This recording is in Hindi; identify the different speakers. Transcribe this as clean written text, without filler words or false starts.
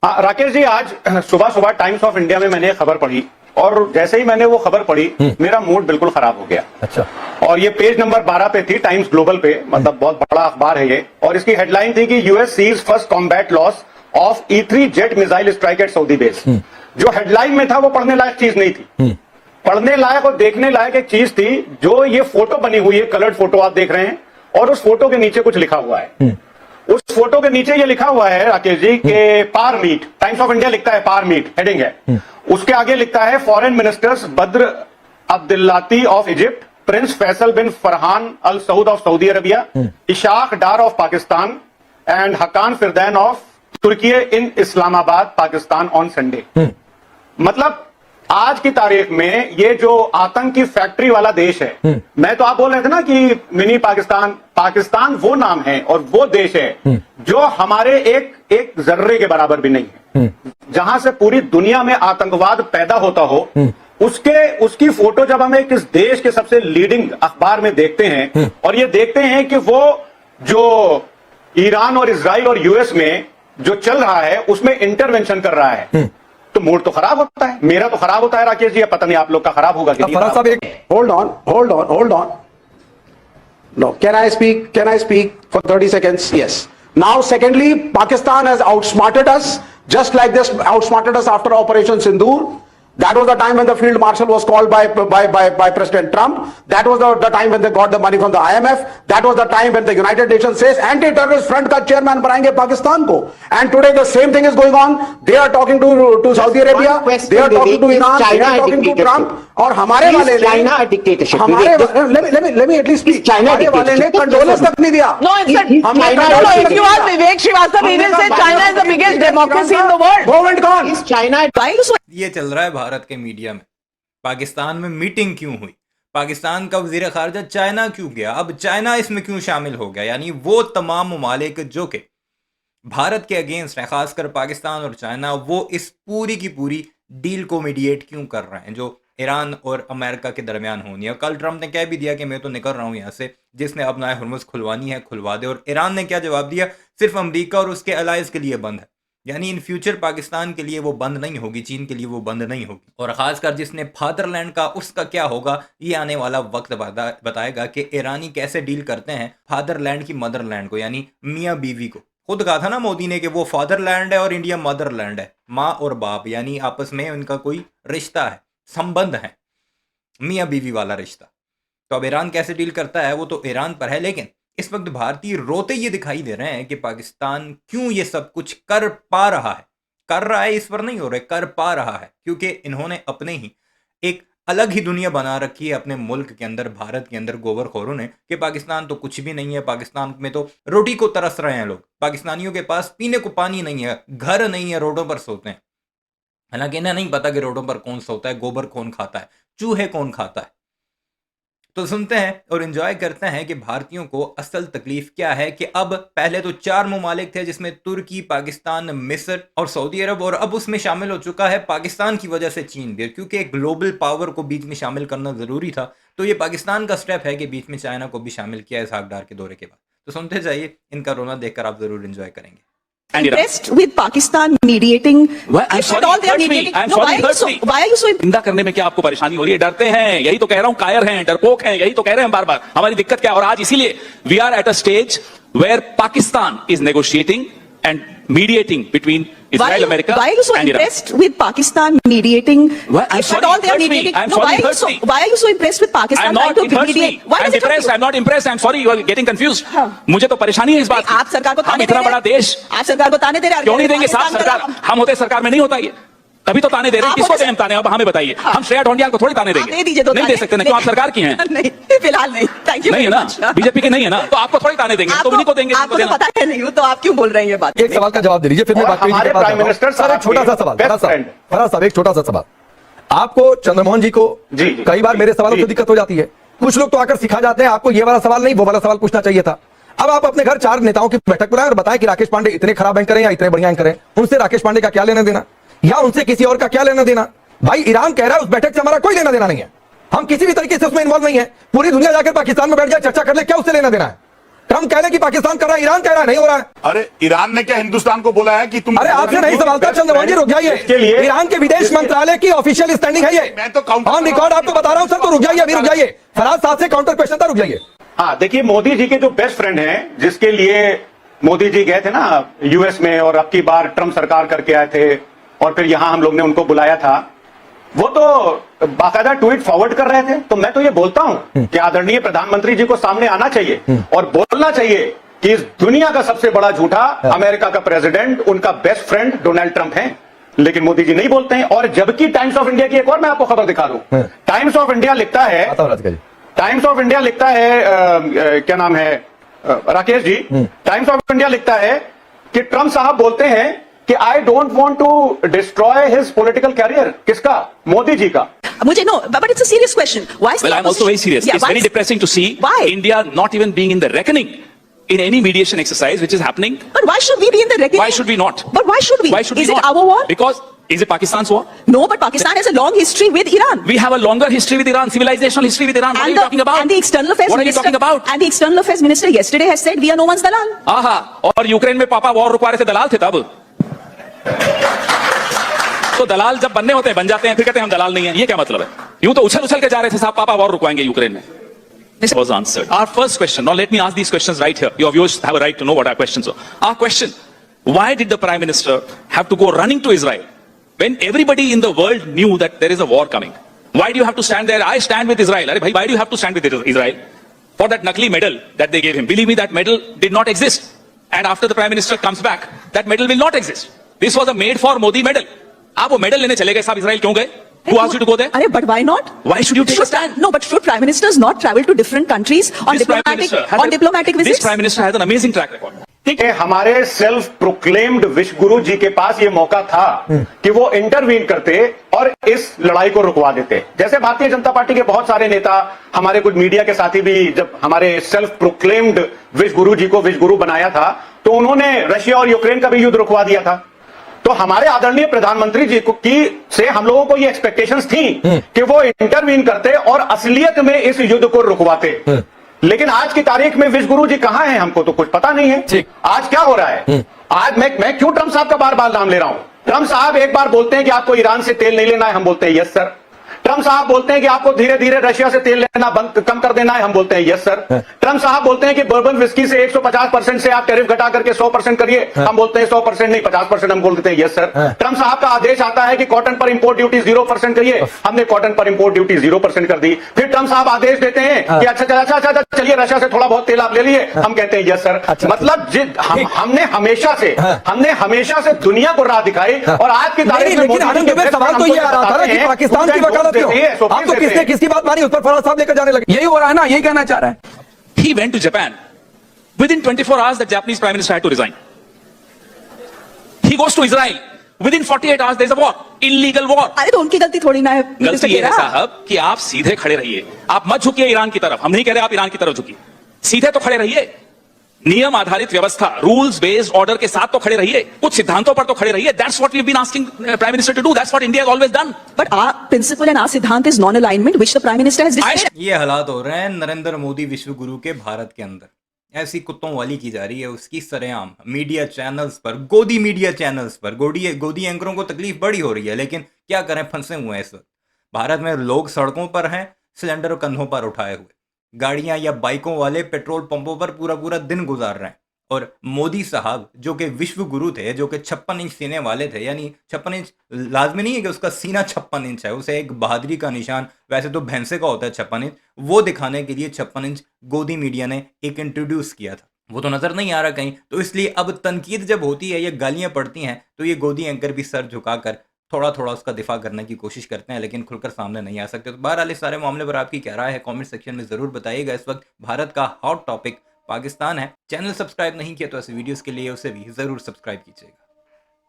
Speaker 1: राकेश जी, आज सुबह सुबह टाइम्स ऑफ इंडिया में मैंने खबर पढ़ी और जैसे ही मैंने वो खबर पढ़ी मेरा मूड बिल्कुल खराब हो गया।
Speaker 2: अच्छा।
Speaker 1: और ये पेज नंबर 12 पे थी, टाइम्स ग्लोबल पे, मतलब बहुत बड़ा अखबार है ये। और इसकी हेडलाइन थी कि US sees first combat loss of E3 jet missile strike at Saudi base. जो हेडलाइन में था वो पढ़ने लायक चीज नहीं थी। पढ़ने लायक और देखने लायक एक चीज थी, जो ये फोटो बनी हुई है, कलर्ड फोटो आप देख रहे हैं, और उस फोटो के नीचे कुछ लिखा हुआ है। उस फोटो के नीचे ये लिखा हुआ है राकेश जी के पार मीट, टाइम्स ऑफ इंडिया लिखता है पार मीट, हेडिंग है। उसके आगे लिखता है foreign ministers Badr Abdelatty of Egypt, prince Faisal bin Farhan al Saud of Saudi Arabia, Ishaq Dar of Pakistan and Hakan Fidan of Turkey in Islamabad Pakistan on Sunday. मतलब आज की तारीख में ये जो आतंक की फैक्ट्री वाला देश है, मैं तो आप बोल रहे थे ना कि मिनी पाकिस्तान, पाकिस्तान वो नाम है और वो देश है जो हमारे एक जर्रे के बराबर भी नहीं है। जहां से पूरी दुनिया में आतंकवाद पैदा होता हो, उसकी फोटो जब हम एक इस देश के सबसे लीडिंग अखबार में देखते हैं और ये देखते हैं कि वो जो ईरान और इजराइल और यूएस में जो चल रहा है उसमें इंटरवेंशन कर रहा है, तो मूड तो खराब होता है। मेरा तो खराब होता है राकेश जी, पता नहीं आप लोग का खराब होगा कि नहीं।
Speaker 3: Hold on. No, can I speak for 30 seconds? Yes. Now, secondly, Pakistan has outsmarted us, just like this outsmarted us after Operation Sindoor. That was the time when the field marshal was called by President Trump. That was the time when they got the money from the IMF. That was the time when the United Nations says anti-terrorist front का chairman बनाएंगे पाकिस्तान को. And today the same thing is going on. They are talking to Saudi Arabia. They are talking to Iran. They are talking to Trump. और हमारे वाले ने
Speaker 4: China a dictatorship.
Speaker 3: let me at least speak. हमारे वाले ने condolence तक नहीं दिया.
Speaker 5: No, it's a if you ask Vivek Srivastava, he will say China is the biggest democracy in the world.
Speaker 3: Go and gone.
Speaker 4: Is China
Speaker 6: ये चल रहा है भारत के मीडिया में। पाकिस्तान में मीटिंग क्यों हुई, पाकिस्तान का वजीर खारजा चाइना क्यों गया, अब चाइना इसमें क्यों शामिल हो गया, यानी वो तमाम ममालिक जो कि भारत के अगेंस्ट है, खासकर पाकिस्तान और चाइना, वो इस पूरी की पूरी डील को मीडिएट क्यों कर रहे हैं जो ईरान और अमेरिका के दरमियान होनी है। कल ट्रंप ने कह भी दिया कि मैं तो निकल रहा हूं यहाँ से, जिसने अपना हुर्मुज़ खुलवानी है खुलवा दे। और ईरान ने क्या जवाब दिया, सिर्फ अमेरिका और उसके अलाइज के लिए बंद है, यानी इन फ्यूचर पाकिस्तान के लिए वो बंद नहीं होगी, चीन के लिए वो बंद नहीं होगी। और खासकर जिसने फादरलैंड का, उसका क्या होगा, ये आने वाला वक्त बताएगा कि ईरानी कैसे डील करते हैं फादरलैंड की मदरलैंड को, यानी मियाँ बीवी को। खुद कहा था ना मोदी ने कि वो फादरलैंड है और इंडिया मदरलैंड है, माँ और बाप, यानी आपस में उनका कोई रिश्ता है, संबंध है, मियाँ बीवी वाला रिश्ता। तो अब ईरान कैसे डील करता है वो तो ईरान पर है, लेकिन इस वक्त भारतीय रोते ये दिखाई दे रहे हैं कि पाकिस्तान क्यों ये सब कुछ कर पा रहा है, कर रहा है इस पर नहीं हो रहा है, कर पा रहा है, क्योंकि इन्होंने अपने ही एक अलग ही दुनिया बना रखी है अपने मुल्क के अंदर, भारत के अंदर, गोवरखोरों ने, कि पाकिस्तान तो कुछ भी नहीं है, पाकिस्तान में तो रोटी को तरस रहे हैं लोग, पाकिस्तानियों के पास पीने को पानी नहीं है, घर नहीं है, रोडों पर सोते हैं। हालांकि इन्हें नहीं पता कि रोडों पर कौन सोता है, गोबर कौन खाता है, चूहे कौन खाता है। तो सुनते हैं और एंजॉय करते हैं कि भारतीयों को असल तकलीफ क्या है, कि अब पहले तो 4 ममालिक थे जिसमें तुर्की, पाकिस्तान, मिस्र और सऊदी अरब, और अब उसमें शामिल हो चुका है पाकिस्तान की वजह से चीन भी, क्योंकि एक ग्लोबल पावर को बीच में शामिल करना जरूरी था। तो ये पाकिस्तान का स्टेप है कि बीच में चाइना को भी शामिल किया इसहाक डार के दौरे के बाद। तो सुनते जाइए, इनका रोना देखकर आप जरूर एंजॉय करेंगे।
Speaker 5: Impressed with Pakistan mediating.
Speaker 7: I'm sorry,
Speaker 5: all they are
Speaker 7: hurts me.
Speaker 5: mediating.
Speaker 7: I'm
Speaker 5: No,
Speaker 7: sorry, hurts me.
Speaker 5: why are you so?
Speaker 7: निंदा करने में क्या आपको परेशानी हो रही है? डरते हैं, यही तो कह रहा हूं, कायर हैं, डरपोक हैं, यही तो कह रहे हैं बार बार। हमारी दिक्कत क्या है? और आज इसीलिए we are at a stage where Pakistan is negotiating and mediating between Israel, America,
Speaker 5: why are you so
Speaker 7: and
Speaker 5: impressed with Pakistan mediating?
Speaker 7: I'm sorry,
Speaker 5: all they are
Speaker 7: hurts me.
Speaker 5: mediating.
Speaker 7: I'm
Speaker 5: No,
Speaker 7: sorry, hurts me.
Speaker 5: why are you so impressed with Pakistan?
Speaker 7: I'm not, it hurts me.
Speaker 5: Why
Speaker 7: I'm
Speaker 5: does it hurt
Speaker 7: depressed.
Speaker 5: you?
Speaker 7: I'm not impressed. I'm sorry, you are getting confused. मुझे तो परेशानी है इस बात की।
Speaker 5: आप सरकार को
Speaker 7: हम
Speaker 5: ताने
Speaker 7: इतना
Speaker 5: दे रहे
Speaker 7: बड़ा
Speaker 5: हैं।
Speaker 7: देश,
Speaker 5: आप सरकार को ताने दे रहे हैं।
Speaker 7: क्यों नहीं देंगे साथ? सरकार हम होते सरकार में नहीं होता ये, तभी तो ताने दे रहे हैं। किसको दें हम ताने? अब हमें बताइए। हम श्रेया ढोंडियाल को थोड़ी ताने देंगे?
Speaker 5: दे दीजिए,
Speaker 7: नहीं दे सकते ना, क्यों? आप सरकार की हैं?
Speaker 5: नहीं, फिलहाल नहीं। Thank you.
Speaker 7: नहीं है ना, बीजेपी के नहीं है ना, तो आपको थोड़ी ताने देंगे, तो उन्हीं को देंगे।
Speaker 5: आपको तो पता है नहीं, तो आप क्यों बोल रहे हैं ये बात?
Speaker 2: एक सवाल का जवाब दे दीजिए, फिर मैं बात करूंगी।
Speaker 1: हमारे प्राइम मिनिस्टर
Speaker 2: सर एक छोटा सा सवाल, फराज साहब एक छोटा सा सवाल। आपको चंद्रमोहन जी को कई बार मेरे सवालों से दिक्कत हो जाती है, कुछ लोग तो आकर सिखा जाते हैं आपको ये वाला सवाल नहीं वो वाला सवाल पूछना चाहिए था। अब आप अपने घर 4 नेताओं की बैठक बुलाएं और बताएं कि राकेश पांडे इतने खराब एंकर हैं या इतने बढ़िया एंकर हैं, उनसे राकेश पांडे का क्या लेना देना, या उनसे किसी और का क्या लेना देना? भाई ईरान कह रहा है उस बैठक से हमारा कोई लेना देना नहीं है, हम किसी भी तरीके से उसमें इन्वॉल्व नहीं है। पूरी दुनिया जाकर पाकिस्तान में बैठ जाए, चर्चा कर ले, क्या उससे लेना देना है? ट्रम्प कह रहे कि पाकिस्तान कर रहा है, ईरान कह रहा है नहीं हो रहा है।
Speaker 4: अरे ईरान ने क्या हिंदुस्तान को बोला है कि तुम,
Speaker 2: अरे आपसे नहीं सवाल था चंद्रमोहन जी, रुक जाइए। ईरान के विदेश मंत्रालय की ऑफिशियल स्टैंडिंग है ये,
Speaker 4: मैं तो काउंटर
Speaker 2: ऑन रिकॉर्ड आपको बता रहा हूं सर, तो रुक जाइए, अभी रुक जाइए। फराज साहब से काउंटर क्वेश्चन था, रुक जाइए।
Speaker 1: हाँ, देखिए मोदी जी के जो बेस्ट फ्रेंड हैं, जिसके लिए मोदी जी गए थे ना यूएस में, और अब की बार ट्रम्प सरकार करके आए थे, और फिर यहां हम लोग ने उनको बुलाया था, वो तो बाकायदा ट्वीट फॉरवर्ड कर रहे थे। तो मैं तो ये बोलता हूं कि आदरणीय प्रधानमंत्री जी को सामने आना चाहिए और बोलना चाहिए कि इस दुनिया का सबसे बड़ा झूठा अमेरिका का प्रेसिडेंट, उनका बेस्ट फ्रेंड डोनाल्ड ट्रंप है। लेकिन मोदी जी नहीं बोलते हैं। और जबकि टाइम्स ऑफ इंडिया की एक और मैं आपको खबर दिखा दूं, टाइम्स ऑफ इंडिया लिखता है, टाइम्स ऑफ इंडिया लिखता है, क्या नाम है Rakesh ji, Times of India लिखता है कि ट्रंप साहब बोलते हैं कि I don't want to destroy his political career. किसका? मोदी जी का।
Speaker 8: मुझे no, but it's a serious question. Why?
Speaker 7: Well, I'm also very serious.
Speaker 8: Yeah,
Speaker 7: It's very depressing to see
Speaker 8: Why?
Speaker 7: India not even being in the reckoning in any mediation exercise which is happening.
Speaker 8: But why should we be in the reckoning?
Speaker 7: Why should we not?
Speaker 8: But why should we?
Speaker 7: Why should
Speaker 8: Is
Speaker 7: we
Speaker 8: it
Speaker 7: not?
Speaker 8: our war?
Speaker 7: Because is it Pakistan's war?
Speaker 8: No, but Pakistan has a long history with Iran.
Speaker 7: We have a longer history with Iran, civilizational history with Iran. What are you talking about?
Speaker 8: And the external affairs
Speaker 7: What are you
Speaker 8: minister.
Speaker 7: talking about?
Speaker 8: And the external affairs minister yesterday has said we are no one's dalal.
Speaker 7: आहा, और यूक्रेन में पापा वॉर रुकवा रहे थे, दलाल थे तब। तो दलाल जब बनने होते हैं, बन जाते हैं, फिर कहते हैं हम दलाल नहीं है। ये क्या मतलब है? यूं तो उछल उछल के जा रहे थे साहब, पापा वॉर रुकवाएंगे यूक्रेन में। This was answered. Our first question. Now let me ask these questions right here. Your viewers have a right to know what our questions are. Our question: why did the Prime Minister have to go running to Israel when everybody in the world knew that there is a war coming? Why do you have to stand there? I stand with Israel. Arey bhai, why do you have to stand with Israel for that nakli medal that they gave him? Believe me, that medal did not exist. And after the Prime Minister comes back, that medal will not exist. This was a made for Modi medal. आप वो medal लेने चले गए साहब इजराइल, क्यों गए? Who asked you to go there?
Speaker 8: Arey, but why not?
Speaker 7: Why should you take a stand?
Speaker 8: No, but should prime ministers not travel to different countries on diplomatic
Speaker 7: This
Speaker 8: visits?
Speaker 7: Prime Minister has an amazing track record.
Speaker 1: ठीक है, हमारे सेल्फ प्रोक्लेम्ड विश्व गुरु जी के पास ये मौका था कि वो इंटरवीन करते और इस लड़ाई को रुकवा देते। जैसे भारतीय जनता पार्टी के बहुत सारे नेता, हमारे कुछ मीडिया के साथी भी, जब हमारे सेल्फ प्रोक्लेम्ड विश्व गुरु जी को विश्व गुरु बनाया था, तो उन्होंने रशिया और यूक्रेन का भी युद्ध रुकवा दिया था। तो हमारे आदरणीय प्रधानमंत्री जी को से हम लोगों को ये एक्सपेक्टेशंस थी कि वो इंटरवीन करते और असलियत में इस युद्ध को रुकवाते। लेकिन आज की तारीख में विश्व गुरु जी कहां हैं, हमको तो कुछ पता नहीं है। आज क्या हो रहा है? आज मैं क्यों ट्रंप साहब का बार बार नाम ले रहा हूं? ट्रंप साहब एक बार बोलते हैं कि आपको ईरान से तेल नहीं लेना है, हम बोलते हैं यस सर। ट्रंप साहब बोलते हैं कि आपको धीरे धीरे रशिया से तेल लेना कम कर देना है, हम बोलते हैं यस सर। ट्रंप साहब बोलते हैं कि बर्बन विस्की से 150% से आप टैरिफ घटा करके 100% करिए, हम बोलते हैं 100% नहीं 50%, हम बोलते हैं यस सर। ट्रंप साहब का आदेश आता है कि कॉटन पर इंपोर्ट ड्यूटी 0% करिए, हमने कॉटन पर इंपोर्ट ड्यूटी 0% कर दी। फिर ट्रंप साहब आदेश देते हैं कि अच्छा चलिए रशिया से थोड़ा बहुत तेल आप ले लिए, हम कहते हैं यस सर। मतलब हमने हमेशा से दुनिया को राह दिखाई। और आज की तारीख में
Speaker 2: सवाल तो ये आ रहा था कि पाकिस्तान की वकालत क्यों? आप तो किसकी बात मानी उस पर फराज साहब लेकर जाने लगे।
Speaker 5: यही हो रहा है ना, यही कहना चाह रहा है।
Speaker 7: He went to Japan. Within 24 hours, the Japanese Prime Minister had to resign. He goes to Israel. Within 48 hours, there's a war. Illegal war.
Speaker 8: अरे तो उनकी गलती थोड़ी ना है।
Speaker 7: गलती ये है साहब कि आप सीधे खड़े रहिए, आप मत झुकिए ईरान की तरफ। हम नहीं कह रहे आप ईरान की तरफ झुकिए, सीधे तो खड़े रहिए, नियम आधारित व्यवस्था, रूल्स बेस्ड ऑर्डर के साथ तो खड़े रहिए, कुछ सिद्धांतों पर तो खड़े रहिए। That's what we have been asking prime minister to do, that's what India has always done.
Speaker 8: But our principle and our सिद्धांत is non alignment which the prime minister has decided.
Speaker 6: ये हालात हो रहे हैं नरेंद्र मोदी विश्व गुरु के भारत के अंदर। ऐसी कुत्तों वाली की जा रही है उसकी सरेआम मीडिया चैनल्स पर, गोदी मीडिया चैनल्स पर। गोदी एंकरों को तकलीफ बड़ी हो रही है, लेकिन क्या करें, फंसे हुए हैं इस वक्त। भारत में लोग सड़कों पर हैं, सिलेंडर कंधों पर उठाए हुए, गाड़ियां या बाइकों वाले पेट्रोल पंपों पर पूरा पूरा दिन गुजार रहे हैं। और मोदी साहब जो कि विश्व गुरु थे, जो कि 56 इंच सीने वाले थे, यानी 56 इंच लाजमी नहीं है कि उसका सीना 56 इंच है, उसे एक बहादुरी का निशान, वैसे तो भैंसे का होता है 56 इंच, वो दिखाने के लिए 56 इंच गोदी मीडिया ने एक इंट्रोड्यूस किया था। वो तो नजर नहीं आ रहा कहीं। तो इसलिए अब तनकीद जब होती है, ये गालियां पड़ती हैं, तो ये गोदी एंकर भी सर झुकाकर थोड़ा थोड़ा उसका दिफा करने की कोशिश करते हैं, लेकिन खुलकर सामने नहीं आ सकते। तो बहरहाल इस सारे मामले पर आपकी क्या राय है, कमेंट सेक्शन में जरूर बताइएगा। इस वक्त भारत का हॉट टॉपिक पाकिस्तान है। चैनल सब्सक्राइब नहीं किया तो ऐसे वीडियोस के लिए उसे भी जरूर सब्सक्राइब कीजिएगा।